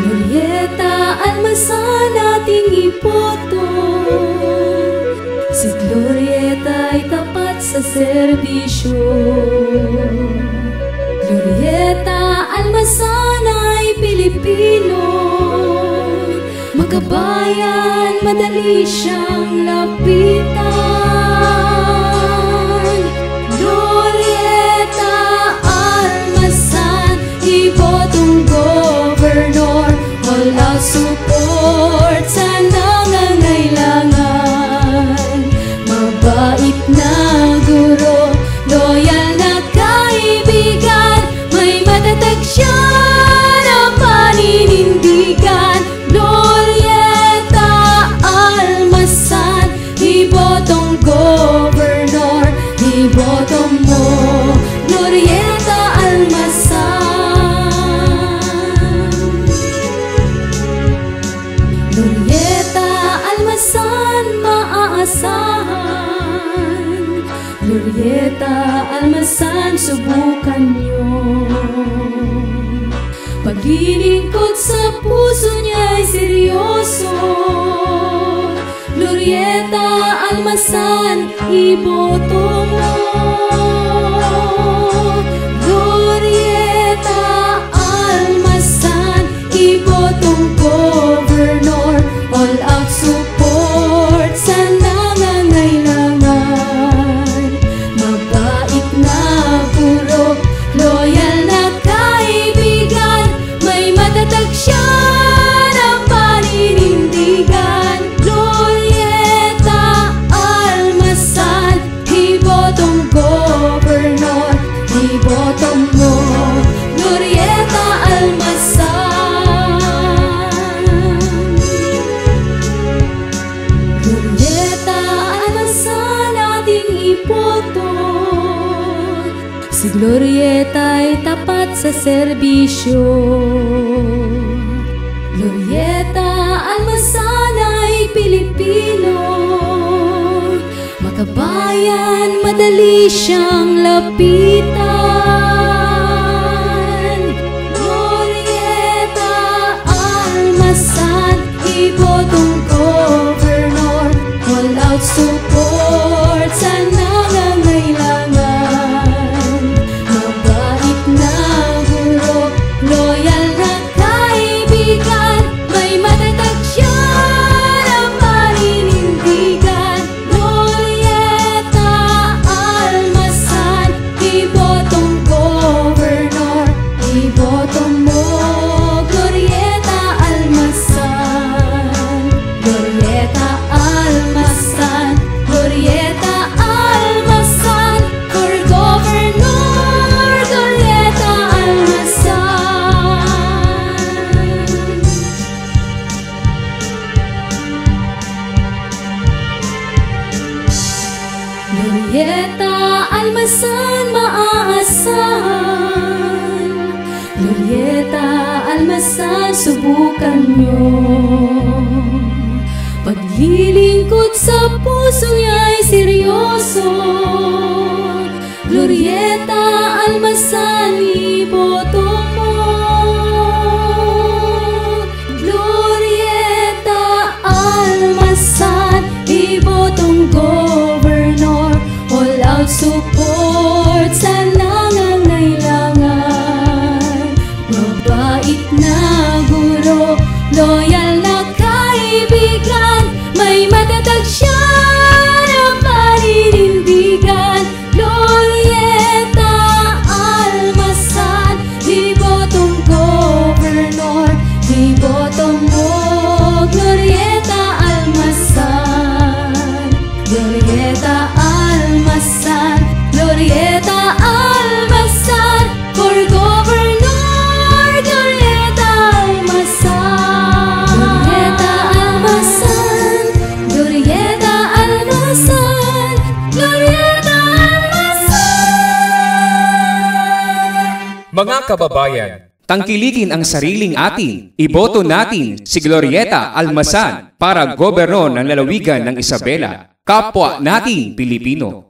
Glorieta Almasan ating iboto. Si Glorieta ay tapat sa serbisyo. Glorieta Almasan ay Pilipino. Makabayan, madali siyang lapitan. Glorieta Almasan, ibotong gobernador. All out support sa nangangailangan. Mabait na guro, loyal na kaibigan. May matatag siya na paninindigan. Glorieta Almasan, ibotong gobernador. Ibotong mo, Glorieta Almasan. Glorieta Almasan, maaasahan. Glorieta Almasan, subukan niyo. Paglilingkod sa puso niya'y seryoso. Glorieta Almasan, iboto mo. Glorieta Almasan, ibotong gobernador. All out support sa nangangailangan. Mabait na guro, loyal na kaibigan. May matatag siya na paninindigan. Glorieta Almasan, ibotong gobernador. Ibotong mo, Glorieta Almasan. Glorieta Almasan ating iboto. Si Glorieta ay tapat sa serbisyo. Glorieta Almasan ay Pilipino. Makabayan, madali siyang lapitan. Glorieta Almasan, ibotong gobernador. All out support sa nangangailangan. Mabait na guro, loyal na kaibigan. May matatag siya na paninindigan. Glorieta Almasan, ibotong gobernador. Ibotong mo, Glorieta Almasan. Glorieta Almasan, Glorieta Almasan, for governor, Glorieta Almasan. Glorieta Almasan, maaasahan. Glorieta Almasan, subukan niyo. Paglilingkod sa puso niya'y seryoso. Glorieta Almasan, iboto mo. Glorieta Almasan, ibotong gobernador. All out support sa nangangailangan. Mabait na guro, loyal na kaibigan. May matatag siya na paninindigan. Glorieta Almasan, ibotong gobernador. Ibotong mo, Glorieta Almasan. Glorieta Almasan, Glorieta Almasan, for governor, Glorieta Almasan. Glorieta Almasan, Glorieta Almasan, Glorieta Almasan. Mga kababayan, tangkilikin ang sariling atin. Iboto natin si Glorieta Almasan para goberno ng lalawigan ng Isabela. Kapwa nating Pilipino.